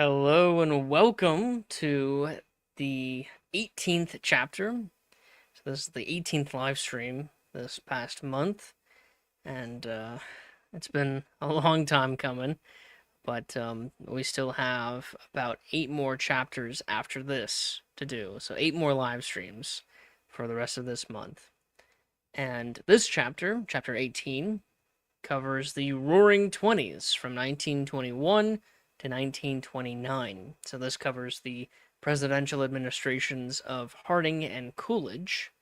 Hello and welcome to the 18th chapter. So this is the 18th live stream this past month, and it's been a long time coming, but we still have about 8 more chapters after this to do. So 8 more live streams for the rest of this month. And this chapter, chapter 18, covers the Roaring Twenties from 1921 to 1929. So this covers the presidential administrations of Harding and Coolidge.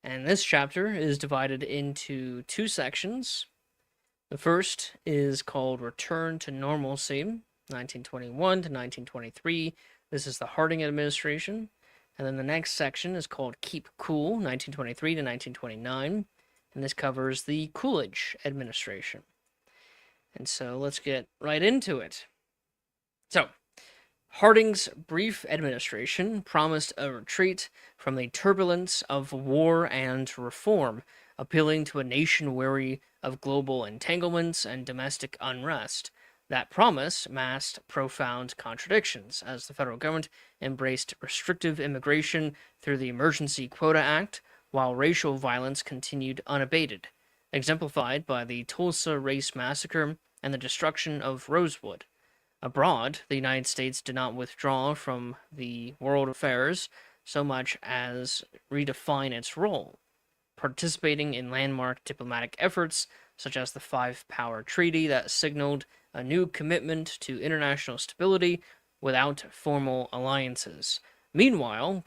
And this chapter is divided into two sections. The first is called Return to Normalcy, 1921 to 1923. This is the Harding administration. And then the next section is called Keep Cool, 1923 to 1929. And this covers the Coolidge administration. And so let's get right into it. So, Harding's brief administration promised a retreat from the turbulence of war and reform, appealing to a nation weary of global entanglements and domestic unrest. That promise masked profound contradictions, as the federal government embraced restrictive immigration through the Emergency Quota Act, while racial violence continued unabated, exemplified by the Tulsa Race Massacre and the destruction of Rosewood. Abroad, the United States did not withdraw from the world affairs so much as redefine its role, participating in landmark diplomatic efforts such as the Five-Power Treaty that signaled a new commitment to international stability without formal alliances. Meanwhile,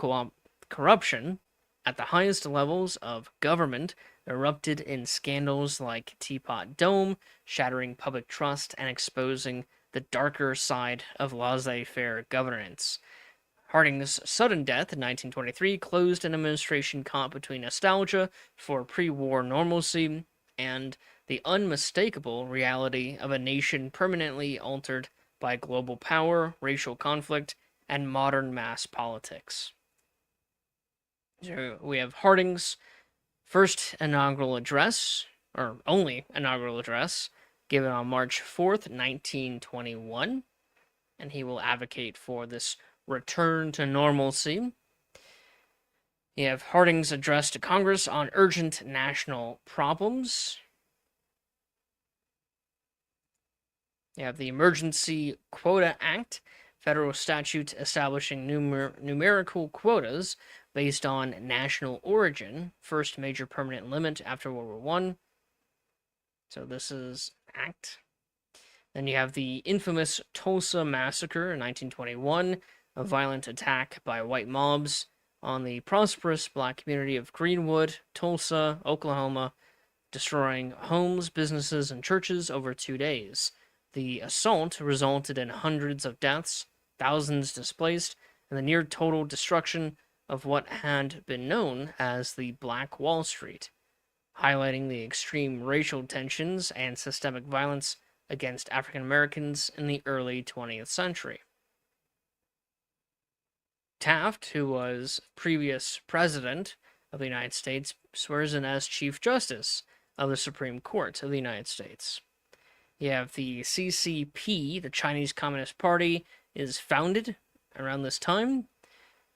corruption at the highest levels of government erupted in scandals like Teapot Dome, shattering public trust and exposing the darker side of laissez-faire governance. Harding's sudden death in 1923 closed an administration caught between nostalgia for pre-war normalcy and the unmistakable reality of a nation permanently altered by global power, racial conflict, and modern mass politics. So we have Harding's first inaugural address, or only inaugural address, given on March 4th, 1921, and he will advocate for this return to normalcy. You have Harding's address to Congress on urgent national problems. You have the Emergency Quota Act, federal statute establishing numerical quotas based on national origin, first major permanent limit after World War I. So this is Act. Then you have the infamous Tulsa Massacre in 1921, a violent attack by white mobs on the prosperous black community of Greenwood, Tulsa, Oklahoma, destroying homes, businesses, and churches over 2 days. The assault resulted in hundreds of deaths, thousands displaced, and the near total destruction of what had been known as the Black Wall Street, highlighting the extreme racial tensions and systemic violence against African Americans in the early 20th century. Taft, who was previous president of the United States, swears in as Chief Justice of the Supreme Court of the United States. You have the CCP, the Chinese Communist Party, is founded around this time.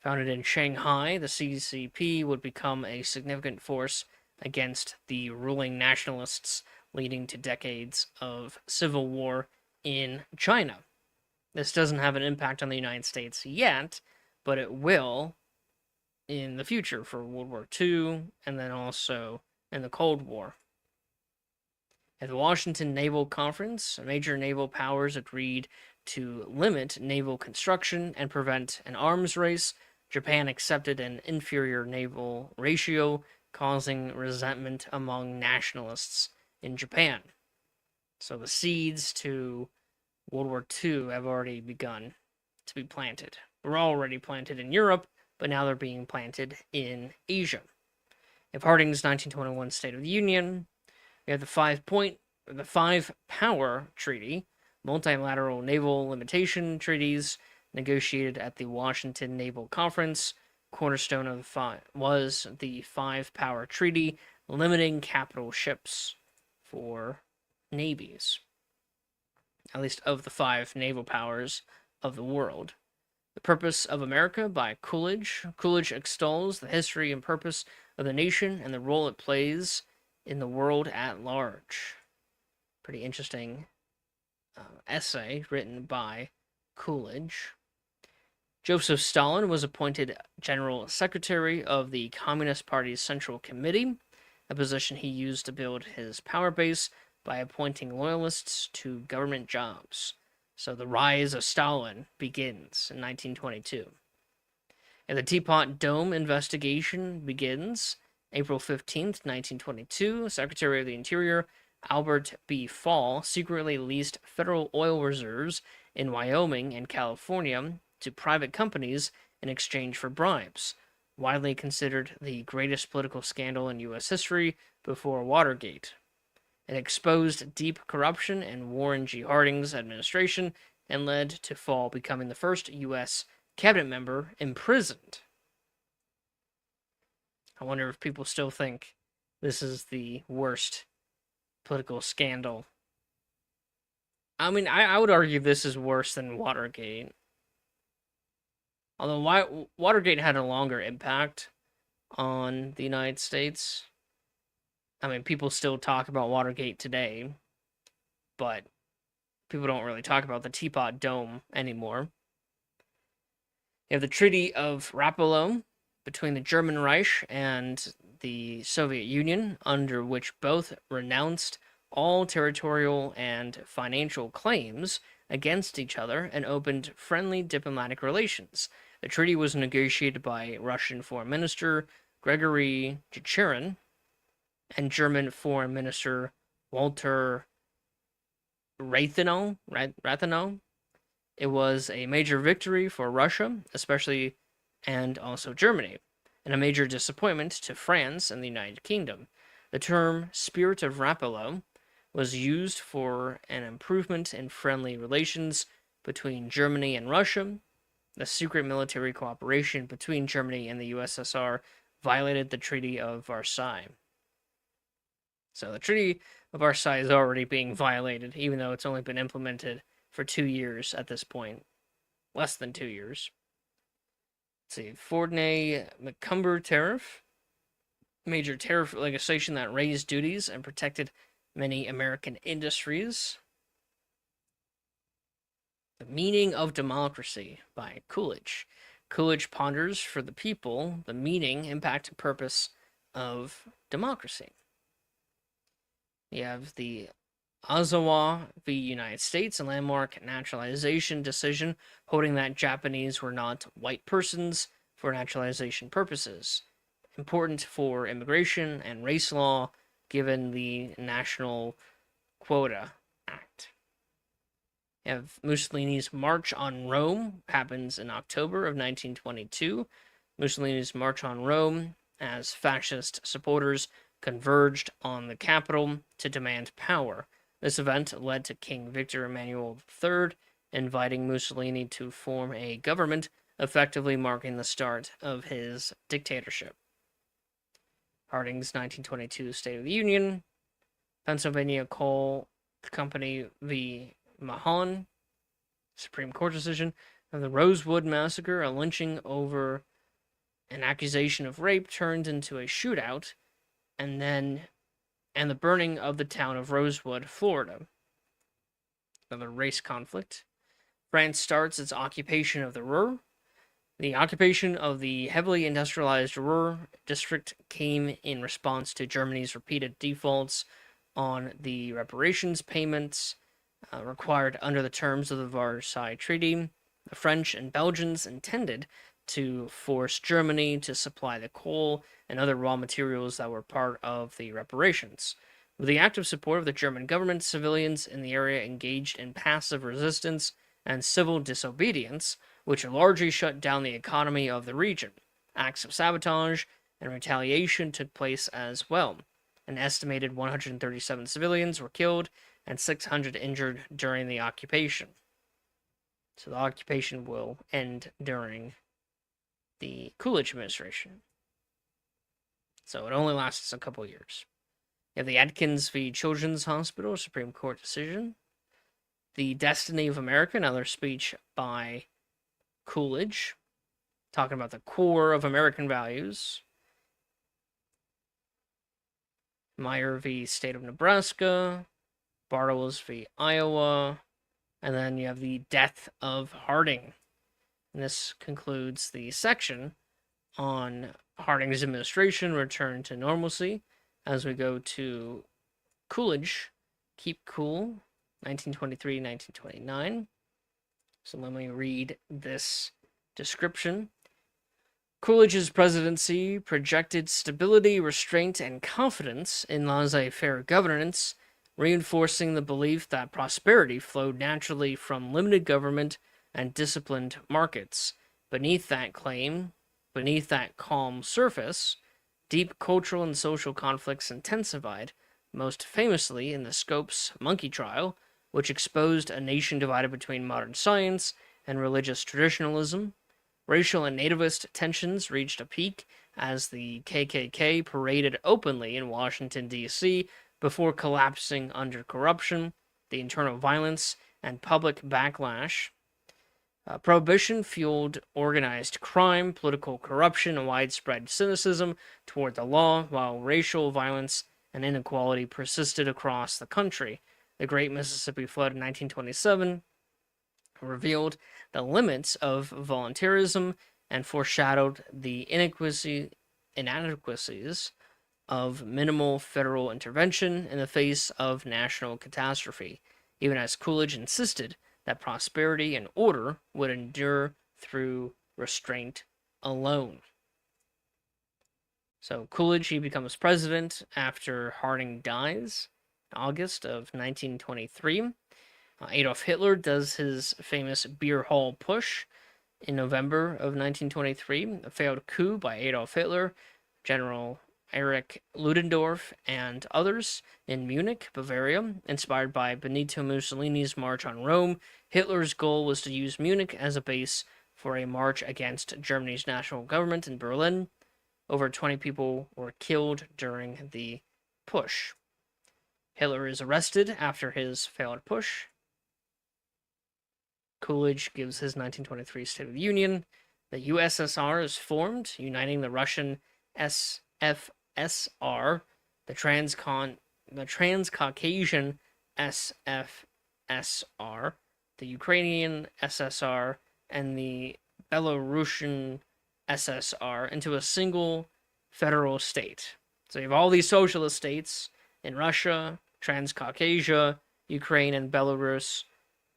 Founded in Shanghai, the CCP would become a significant force against the ruling nationalists, leading to decades of civil war in China. This doesn't have an impact on the United States yet, but it will in the future for World War II and then also in the Cold War. At the Washington Naval Conference, major naval powers agreed to limit naval construction and prevent an arms race. Japan accepted an inferior naval ratio, causing resentment among nationalists in Japan. So the seeds to World War II have already begun to be planted. Were already planted in Europe, but now they're being planted in Asia. If Harding's 1921 State of the Union, we have the Five-Power Treaty, multilateral naval limitation treaties negotiated at the Washington Naval Conference. Cornerstone of was the Five-Power Treaty, limiting capital ships for navies. At least of the five naval powers, of the World. The Purpose of America by Coolidge. Coolidge extols the history and purpose of the nation and the role it plays in the world at large. Pretty interesting essay written by Coolidge. Joseph Stalin was appointed General Secretary of the Communist Party's Central Committee, a position he used to build his power base by appointing loyalists to government jobs. So the rise of Stalin begins in 1922. And the Teapot Dome investigation begins April 15th, 1922. Secretary of the Interior Albert B. Fall secretly leased federal oil reserves in Wyoming and California to private companies in exchange for bribes, widely considered the greatest political scandal in U.S. history before Watergate. It exposed deep corruption in Warren G. Harding's administration and led to Fall becoming the first U.S. cabinet member imprisoned. I wonder if people still think this is the worst political scandal. I mean, I would argue this is worse than Watergate. Although Watergate had a longer impact on the United States. I mean, people still talk about Watergate today, but people don't really talk about the Teapot Dome anymore. You have the Treaty of Rapallo between the German Reich and the Soviet Union, under which both renounced all territorial and financial claims against each other and opened friendly diplomatic relations. The treaty was negotiated by Russian Foreign Minister Gregory Chicherin and German Foreign Minister Walter Rathenau. It was a major victory for Russia, especially and also Germany, and a major disappointment to France and the United Kingdom. The term Spirit of Rapallo was used for an improvement in friendly relations between Germany and Russia. The secret military cooperation between Germany and the USSR violated the Treaty of Versailles. So the Treaty of Versailles is already being violated, even though it's only been implemented for 2 years at this point. Less than 2 years. Let's see, Fordney-McCumber Tariff. Major tariff legislation that raised duties and protected many American industries. The Meaning of Democracy by Coolidge. Coolidge ponders for the people the meaning, impact, and purpose of democracy. You have the Ozawa v. United States, a landmark naturalization decision holding that Japanese were not white persons for naturalization purposes. Important for immigration and race law, given the National Quota Act. You have Mussolini's March on Rome, happens in October of 1922. Mussolini's March on Rome, as fascist supporters converged on the capital to demand power. This event led to King Victor Emmanuel III inviting Mussolini to form a government, effectively marking the start of his dictatorship. Harding's 1922 State of the Union, Pennsylvania Coal Company v. Mahon, Supreme Court decision, and the Rosewood Massacre, a lynching over an accusation of rape turned into a shootout, and the burning of the town of Rosewood, Florida. Another race conflict. France starts its occupation of the Ruhr. The occupation of the heavily industrialized Ruhr district came in response to Germany's repeated defaults on the reparations payments required under the terms of the Versailles Treaty. The French and Belgians intended to force Germany to supply the coal and other raw materials that were part of the reparations. With the active support of the German government, civilians in the area engaged in passive resistance and civil disobedience, which largely shut down the economy of the region. Acts of sabotage and retaliation took place as well. An estimated 137 civilians were killed and 600 injured during the occupation. So the occupation will end during the Coolidge administration. So it only lasts a couple years. You have the Atkins v. Children's Hospital Supreme Court decision. The Destiny of America, another speech by Coolidge, talking about the core of American values. Meyer v. State of Nebraska, Bartles v. Iowa, and then you have the death of Harding. And this concludes the section on Harding's administration return to normalcy as we go to Coolidge, Keep Cool, 1923-1929. So let me read this description. Coolidge's presidency projected stability, restraint, and confidence in laissez-faire governance, reinforcing the belief that prosperity flowed naturally from limited government and disciplined markets. Beneath that calm surface, deep cultural and social conflicts intensified, most famously in the Scopes monkey trial, which exposed a nation divided between modern science and religious traditionalism. Racial and nativist tensions reached a peak as the KKK paraded openly in Washington, D.C., before collapsing under corruption, the internal violence, and public backlash. Prohibition fueled organized crime, political corruption, and widespread cynicism toward the law, while racial violence and inequality persisted across the country. The Great Mississippi Flood in 1927 revealed the limits of voluntarism and foreshadowed the inadequacies of minimal federal intervention in the face of national catastrophe, even as Coolidge insisted that prosperity and order would endure through restraint alone. So Coolidge, he becomes president after Harding dies in August of 1923. Adolf Hitler does his famous beer hall push in November of 1923, a failed coup by Adolf Hitler, General Erich Ludendorff, and others in Munich, Bavaria. Inspired by Benito Mussolini's March on Rome, Hitler's goal was to use Munich as a base for a march against Germany's national government in Berlin. Over 20 people were killed during the push. Hitler is arrested after his failed push. Coolidge gives his 1923 State of the Union. The USSR is formed, uniting the Russian SFSR, the Transcaucasian SFSR, the Ukrainian SSR, and the Belarusian SSR into a single federal state. So you have all these socialist states in Russia, Transcaucasia, Ukraine, and Belarus,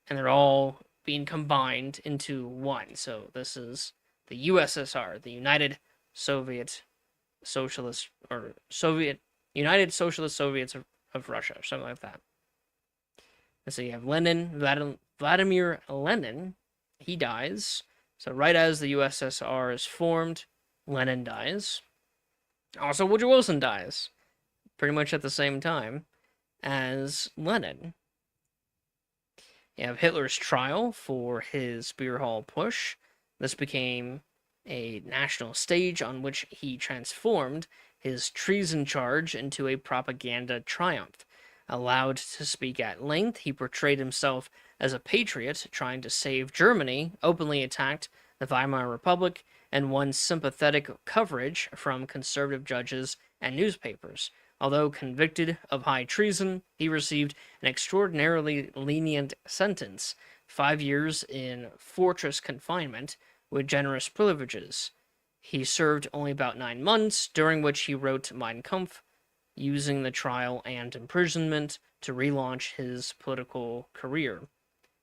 and they're all being combined into one. So this is the USSR, the United Socialist Soviets of Russia, or something like that. And so you have Vladimir Lenin, he dies. So right as the USSR is formed, Lenin dies. Also, Woodrow Wilson dies, pretty much at the same time as Lenin. You have Hitler's trial for his beer hall push. This became a national stage on which he transformed his treason charge into a propaganda triumph. Allowed to speak at length, he portrayed himself as a patriot trying to save Germany, openly attacked the Weimar Republic, and won sympathetic coverage from conservative judges and newspapers. Although convicted of high treason, he received an extraordinarily lenient sentence, 5 years in fortress confinement with generous privileges. He served only about 9 months, during which he wrote Mein Kampf, using the trial and imprisonment to relaunch his political career.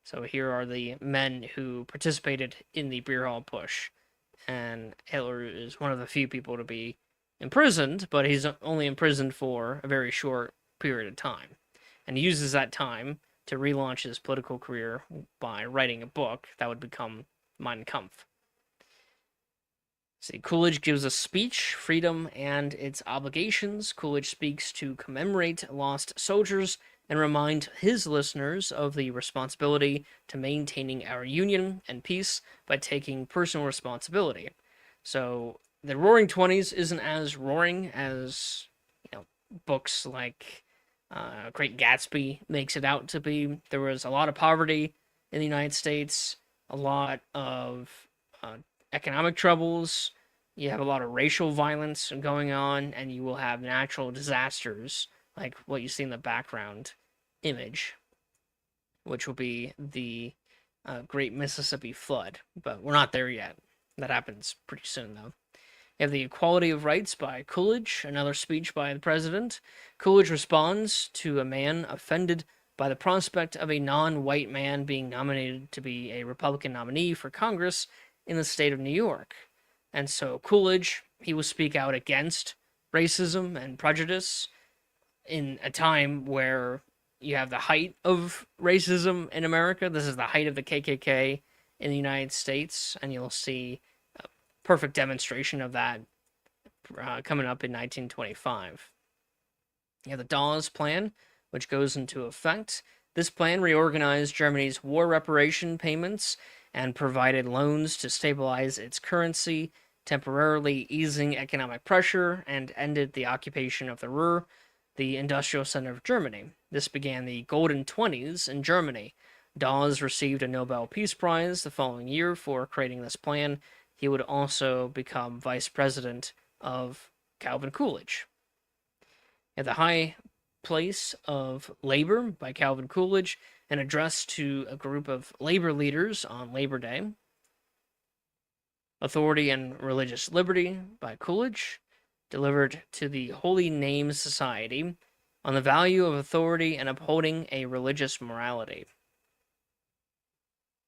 So here are the men who participated in the beer hall push, and Hitler is one of the few people to be imprisoned, but he's only imprisoned for a very short period of time. And he uses that time to relaunch his political career by writing a book that would become Mein Kampf. See, Coolidge gives a speech, Freedom and Its Obligations. Coolidge speaks to commemorate lost soldiers and remind his listeners of the responsibility to maintaining our union and peace by taking personal responsibility. So the Roaring Twenties isn't as roaring as, books like Great Gatsby makes it out to be. There was a lot of poverty in the United States, a lot of uh, economic troubles. You have a lot of racial violence going on, and you will have natural disasters like what you see in the background image, which will be the Great Mississippi Flood. But we're not there yet. That happens pretty soon, though. You have the Equality of Rights by Coolidge, another speech by the president. Coolidge responds to a man offended by the prospect of a non-white man being nominated to be a Republican nominee for Congress in the state of New York. And so Coolidge, he will speak out against racism and prejudice in a time where you have the height of racism in America. This is the height of the KKK in the United States, and you'll see a perfect demonstration of that coming up in 1925. You have the Dawes Plan, which goes into effect. This plan reorganized Germany's war reparation payments and provided loans to stabilize its currency, temporarily easing economic pressure, and ended the occupation of the Ruhr, the industrial center of Germany. This began the Golden Twenties in Germany. Dawes received a Nobel Peace Prize the following year for creating this plan. He would also become vice president of Calvin Coolidge. At the High Place of Labor by Calvin Coolidge, an address to a group of labor leaders on Labor Day. Authority and Religious Liberty by Coolidge, delivered to the Holy Name Society on the value of authority and upholding a religious morality.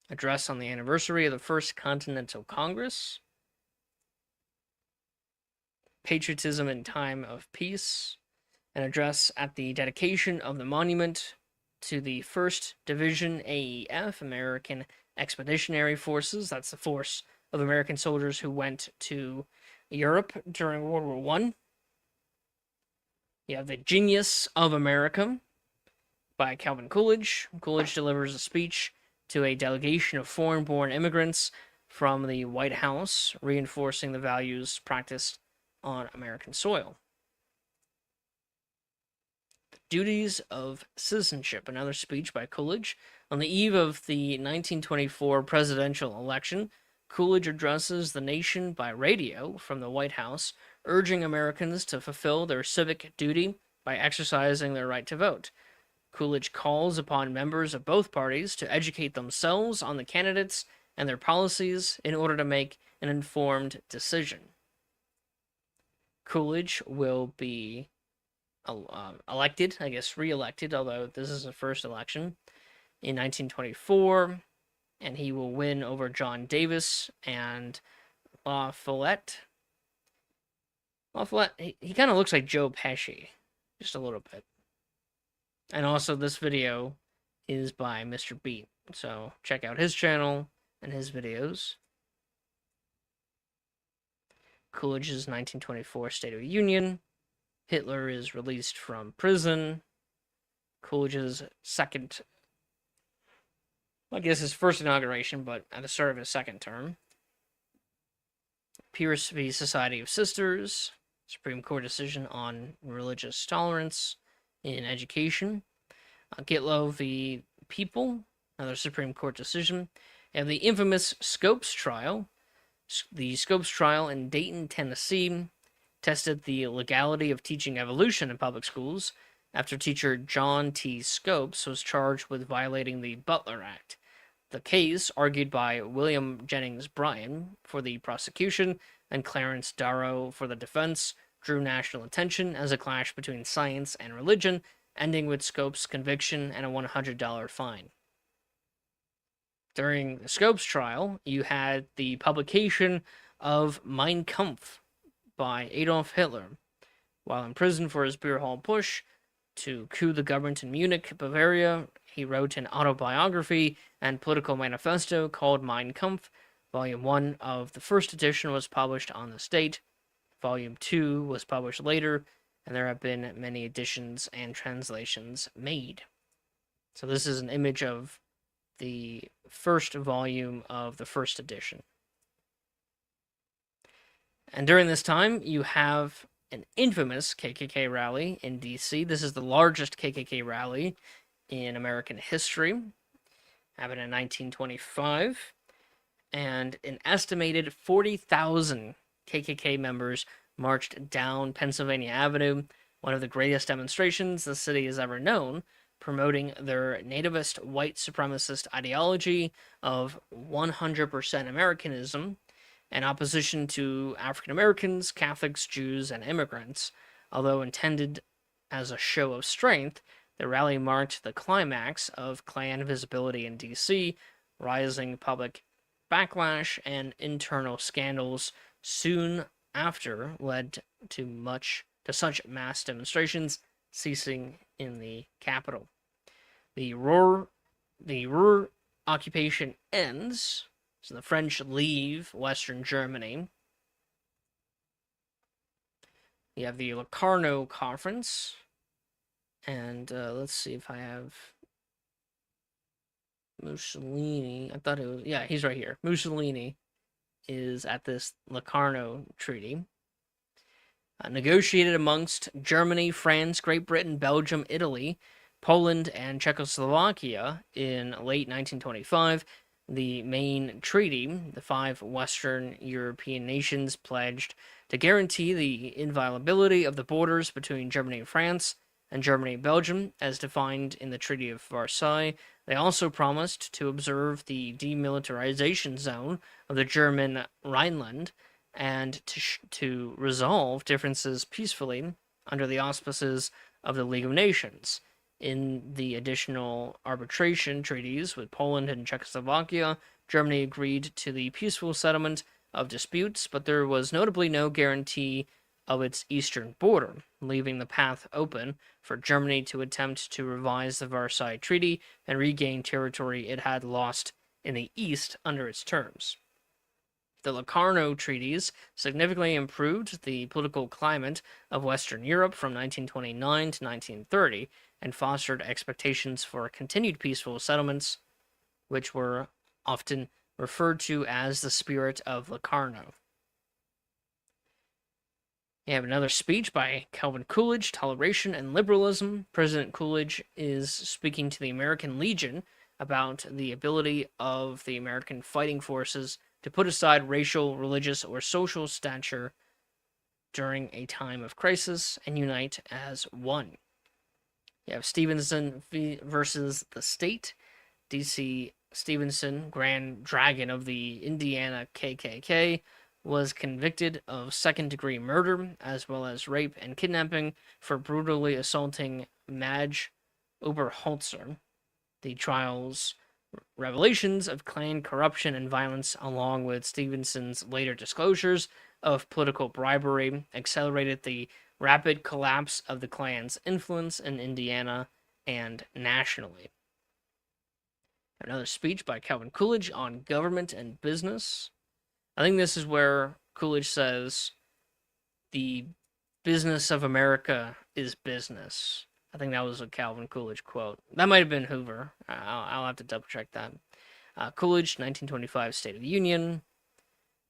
Address on the anniversary of the First Continental Congress. Patriotism in Time of Peace. An address at the dedication of the monument to the 1st Division AEF, American Expeditionary Forces. That's the force of American soldiers who went to Europe during World War I. You have the Genius of America by Calvin Coolidge. Coolidge delivers a speech to a delegation of foreign-born immigrants from the White House, reinforcing the values practiced on American soil. The Duties of Citizenship, another speech by Coolidge. On the eve of the 1924 presidential election, Coolidge addresses the nation by radio from the White House, urging Americans to fulfill their civic duty by exercising their right to vote. Coolidge calls upon members of both parties to educate themselves on the candidates and their policies in order to make an informed decision. Coolidge will be elected, I guess re-elected, although this is the first election, in 1924, and he will win over John Davis and La Follette. La Follette, he kind of looks like Joe Pesci, just a little bit. And also, this video is by Mr. Beat, so check out his channel and his videos. Coolidge's 1924 State of the Union. Hitler is released from prison. Coolidge's second, I guess his first inauguration, but at the start of his second term. Pierce v. Society of Sisters. Supreme Court decision on religious tolerance in education. Gitlow v. People, another Supreme Court decision. And the infamous Scopes trial. The Scopes trial in Dayton, Tennessee, tested the legality of teaching evolution in public schools after teacher John T. Scopes was charged with violating the Butler Act. The case, argued by William Jennings Bryan for the prosecution and Clarence Darrow for the defense, drew national attention as a clash between science and religion, ending with Scopes' conviction and a $100 fine. During the Scopes trial, you had the publication of Mein Kampf by Adolf Hitler. While in prison for his beer hall push to coup the government in Munich, Bavaria, he wrote an autobiography and political manifesto called Mein Kampf. Volume 1 of the first edition was published on this date. Volume 2 was published later, and there have been many editions and translations made. So this is an image of the first volume of the first edition. And during this time, you have an infamous KKK rally in D.C. This is the largest KKK rally in American history, happened in 1925, and an estimated 40,000 KKK members marched down Pennsylvania Avenue, one of the greatest demonstrations the city has ever known, promoting their nativist white supremacist ideology of 100% Americanism and opposition to African Americans, Catholics, Jews, and immigrants. Although intended as a show of strength, the rally marked the climax of Klan visibility in D.C., rising public backlash and internal scandals soon after led to such mass demonstrations ceasing in the capital. The Ruhr occupation ends, so the French leave Western Germany. You have the Locarno Conference, and let's see if I have Mussolini. I thought it was, yeah, he's right here. Mussolini is at this Locarno Treaty. Negotiated amongst Germany, France, Great Britain, Belgium, Italy, Poland, and Czechoslovakia in late 1925. The main treaty, the 5 Western European nations pledged to guarantee the inviolability of the borders between Germany and France and Germany and Belgium, as defined in the Treaty of Versailles. They also promised to observe the demilitarization zone of the German Rhineland and to resolve differences peacefully under the auspices of the League of Nations. In the additional arbitration treaties with Poland and Czechoslovakia, Germany agreed to the peaceful settlement of disputes, but there was notably no guarantee of its eastern border, leaving the path open for Germany to attempt to revise the Versailles Treaty and regain territory it had lost in the east under its terms. The Locarno treaties significantly improved the political climate of Western Europe from 1929 to 1930 and fostered expectations for continued peaceful settlements, which were often referred to as the spirit of Locarno. You have another speech by Calvin Coolidge, Toleration and Liberalism. President Coolidge is speaking to the American Legion about the ability of the American fighting forces to put aside racial, religious, or social stature during a time of crisis and unite as one. You have Stevenson versus the state. D.C. Stevenson, Grand Dragon of the Indiana KKK, was convicted of second-degree murder as well as rape and kidnapping for brutally assaulting Madge Oberholzer. The trial's revelations of Klan corruption and violence, along with Stevenson's later disclosures of political bribery, accelerated the rapid collapse of the Klan's influence in Indiana and nationally. Another speech by Calvin Coolidge on government and business. I think this is where Coolidge says, the business of America is business. I think that was a Calvin Coolidge quote. That might have been Hoover. I'll have to double check that. Coolidge, 1925 State of the Union.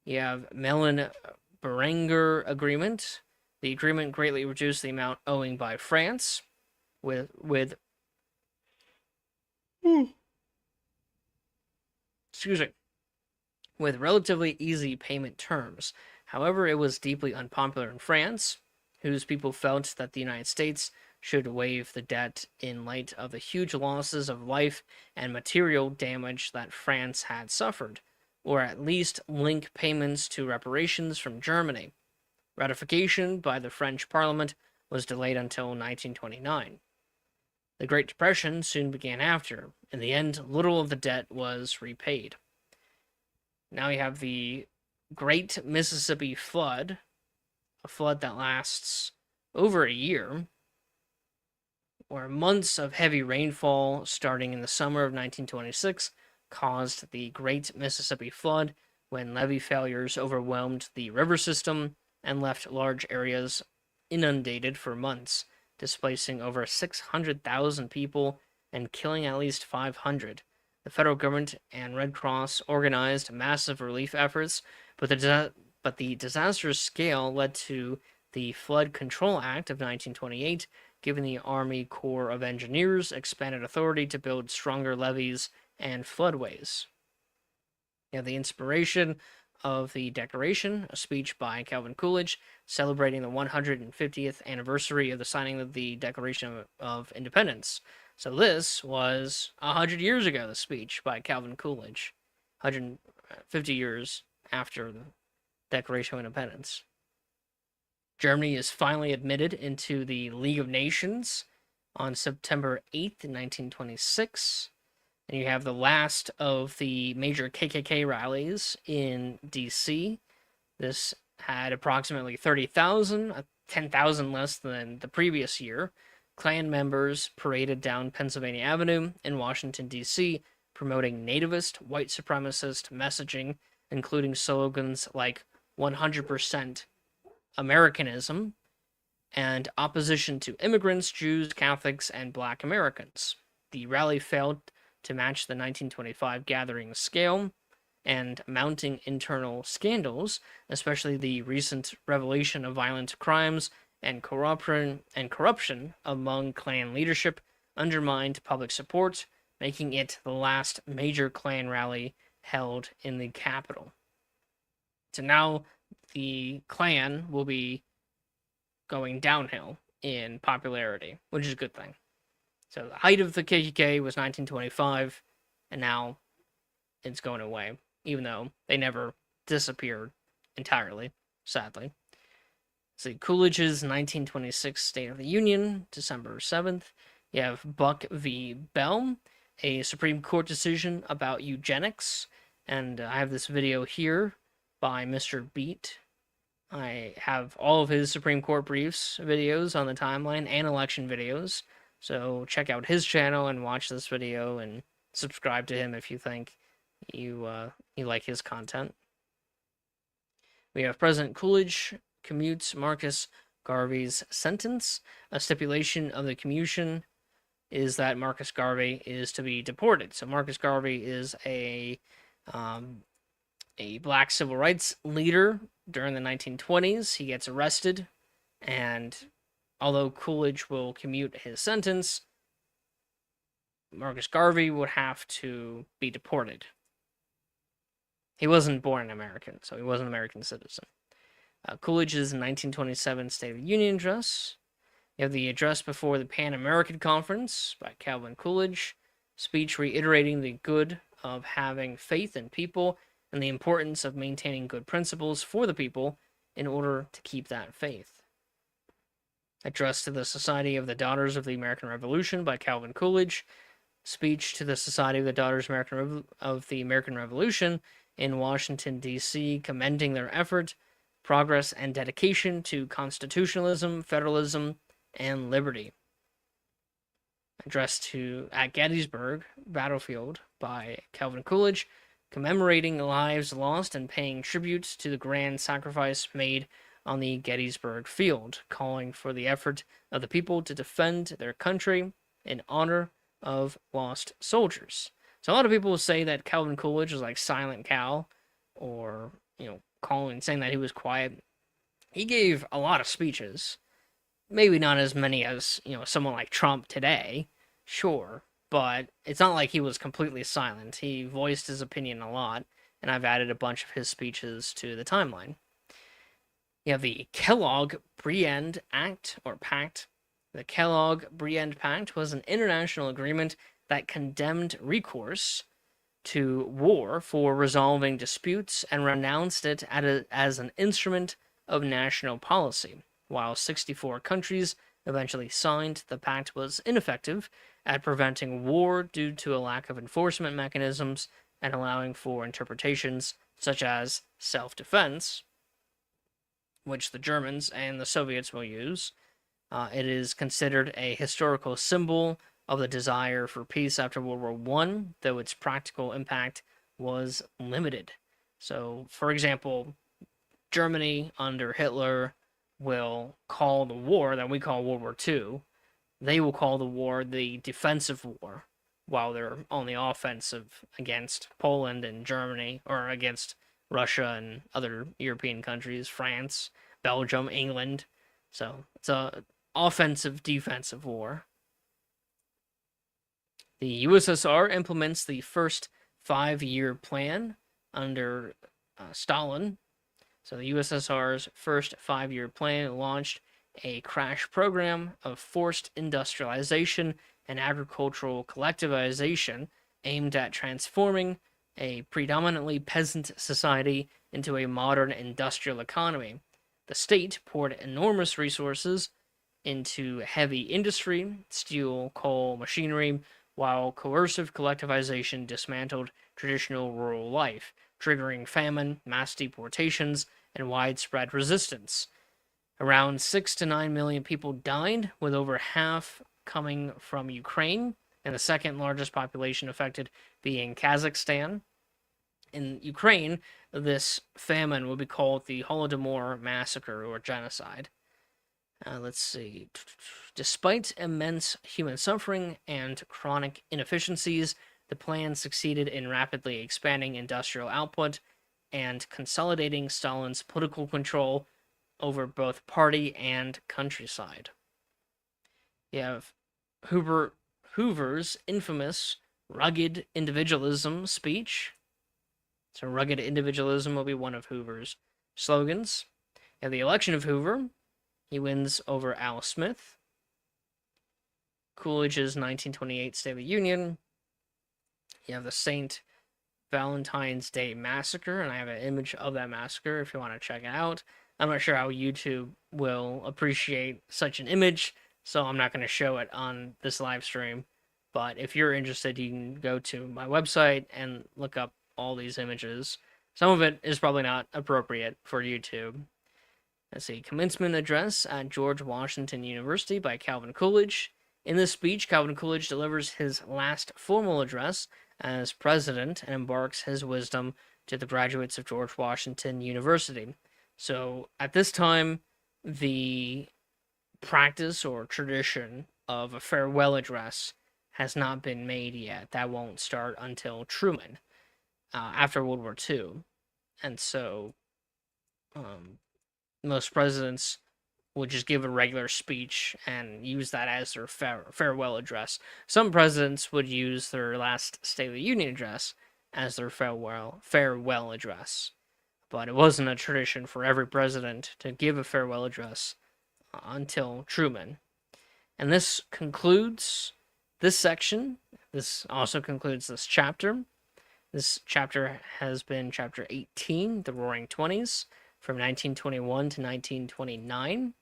You have Mellon-Berenger Agreement. The agreement greatly reduced the amount owing by France, with relatively easy payment terms. However, it was deeply unpopular in France, whose people felt that the United States should waive the debt in light of the huge losses of life and material damage that France had suffered, or at least link payments to reparations from Germany. Ratification by the French Parliament was delayed until 1929. The Great Depression soon began after. In the end, little of the debt was repaid. Now you have the Great Mississippi Flood, a flood that lasts over a year, where months of heavy rainfall starting in the summer of 1926 caused the Great Mississippi Flood, when levee failures overwhelmed the river system and left large areas inundated for months, displacing over 600,000 people and killing at least 500. The federal government and Red Cross organized massive relief efforts, but the disaster's scale led to the Flood Control Act of 1928, giving the Army Corps of Engineers expanded authority to build stronger levees and floodways. You have the inspiration of the Declaration, a speech by Calvin Coolidge celebrating the 150th anniversary of the signing of the Declaration of Independence. So this was 100 years ago, the speech by Calvin Coolidge, 150 years after the Declaration of Independence. Germany is finally admitted into the League of Nations on September 8th, 1926. And you have the last of the major KKK rallies in D.C. This had approximately 30,000, 10,000 less than the previous year. Klan members paraded down Pennsylvania Avenue in Washington, D.C., promoting nativist, white supremacist messaging, including slogans like 100% Americanism and opposition to immigrants, Jews, Catholics, and Black Americans. The rally failed to match the 1925 gathering scale, and mounting internal scandals, especially the recent revelation of violent crimes and corruption among Klan leadership, undermined public support, making it the last major Klan rally held in the capital. So now the Klan will be going downhill in popularity, which is a good thing. So the height of the KKK was 1925, and now it's going away, even though they never disappeared entirely, sadly. So Coolidge's 1926 State of the Union, December 7th. You have Buck v. Bell, a Supreme Court decision about eugenics, and I have this video here by Mr. Beat. I have all of his Supreme Court briefs videos on the timeline and election videos. So check out his channel and watch this video and subscribe to him if you think you like his content. We have President Coolidge commutes Marcus Garvey's sentence. A stipulation of the commutation is that Marcus Garvey is to be deported. So Marcus Garvey is a black civil rights leader during the 1920s. He gets arrested, and although Coolidge will commute his sentence, Marcus Garvey would have to be deported. He wasn't born American, so he wasn't an American citizen. Coolidge's 1927 State of the Union address. You have the address before the Pan American Conference by Calvin Coolidge, speech reiterating the good of having faith in people and the importance of maintaining good principles for the people in order to keep that faith. Address to the Society of the Daughters of the American Revolution by Calvin Coolidge, speech to the Society of the Daughters of the American Revolution in Washington, D.C., commending their effort, progress, and dedication to constitutionalism, federalism, and liberty. Address at Gettysburg Battlefield by Calvin Coolidge, commemorating lives lost and paying tribute to the grand sacrifice made on the Gettysburg field, calling for the effort of the people to defend their country in honor of lost soldiers. So a lot of people will say that Calvin Coolidge was like Silent Cal, or, saying that he was quiet. He gave a lot of speeches. Maybe not as many as, someone like Trump today, sure, but it's not like he was completely silent. He voiced his opinion a lot, and I've added a bunch of his speeches to the timeline. You have the Kellogg-Briand Act, or Pact. The Kellogg-Briand Pact was an international agreement that condemned recourse to war for resolving disputes and renounced it as an instrument of national policy. While 64 countries eventually signed, the pact was ineffective at preventing war due to a lack of enforcement mechanisms and allowing for interpretations such as self-defense, which the Germans and the Soviets will use. It is considered a historical symbol of the desire for peace after World War I, though its practical impact was limited. So, for example, Germany under Hitler will call the war that we call World War II, they will call the war the defensive war, while they're on the offensive against Poland and Germany, or against Russia and other European countries, France, Belgium, England. So it's a offensive defensive war. The USSR implements the first 5-year plan under Stalin. So the USSR's first 5-year plan launched a crash program of forced industrialization and agricultural collectivization aimed at transforming a predominantly peasant society into a modern industrial economy. The state poured enormous resources into heavy industry, steel, coal, machinery, while coercive collectivization dismantled traditional rural life, triggering famine, mass deportations, and widespread resistance. Around 6 to 9 million people died, with over half coming from Ukraine, and the second largest population affected being Kazakhstan. In Ukraine, this famine would be called the Holodomor Massacre or genocide. Let's see. Despite immense human suffering and chronic inefficiencies, the plan succeeded in rapidly expanding industrial output and consolidating Stalin's political control over both party and countryside. You have Hoover's infamous rugged individualism speech. So, rugged individualism will be one of Hoover's slogans. You have the election of Hoover. He wins over Al Smith. Coolidge's 1928 State of the Union. You have the St. Valentine's Day Massacre, and I have an image of that massacre if you want to check it out. I'm not sure how YouTube will appreciate such an image, so I'm not going to show it on this live stream. But if you're interested, you can go to my website and look up all these images. Some of it is probably not appropriate for YouTube. Let's see, commencement address at George Washington University by Calvin Coolidge. In this speech, Calvin Coolidge delivers his last formal address as president and imparts his wisdom to the graduates of George Washington University. So at this time, the practice or tradition of a farewell address has not been made yet. That won't start until Truman, after World War II. And so most presidents would just give a regular speech and use that as their farewell address. Some presidents would use their last State of the Union address as their farewell address. But it wasn't a tradition for every president to give a farewell address until Truman. And this concludes this section. This also concludes this chapter. This chapter has been chapter 18, The Roaring Twenties, from 1921 to 1929.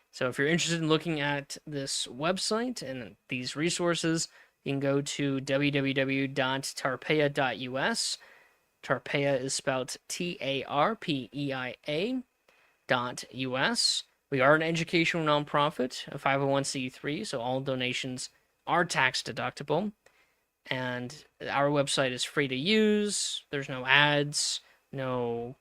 So if you're interested in looking at this website and these resources, you can go to www.tarpeia.us. Tarpeia is spelled TARPEIA.us. We are an educational nonprofit, a 501c3, so all donations are tax deductible. And our website is free to use. There's no ads, no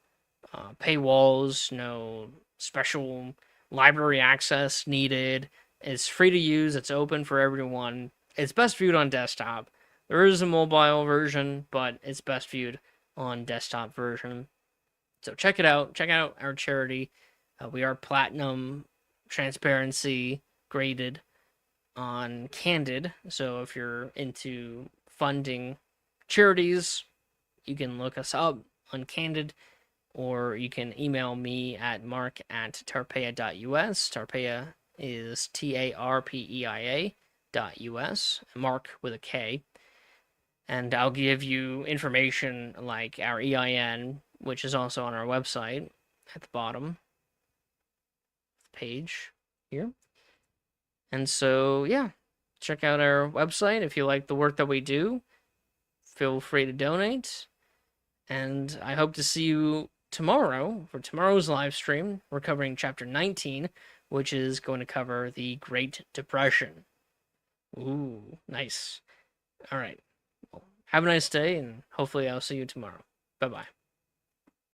paywalls, no special library access needed. It's free to use. It's open for everyone. It's best viewed on desktop. There is a mobile version, but it's best viewed on desktop version. So check it out. Check out our charity. We are platinum transparency graded on Candid. So if you're into funding charities, you can look us up on Candid, or you can email me at mark@tarpeia.us. Tarpeia is TARPEIA.us, Mark with a K. And I'll give you information like our EIN, which is also on our website at the bottom of the page here. And so, yeah, check out our website. If you like the work that we do, feel free to donate. And I hope to see you tomorrow for tomorrow's live stream. We're covering chapter 19, which is going to cover the Great Depression. Ooh, nice. All right. Well, have a nice day, and hopefully I'll see you tomorrow. Bye-bye.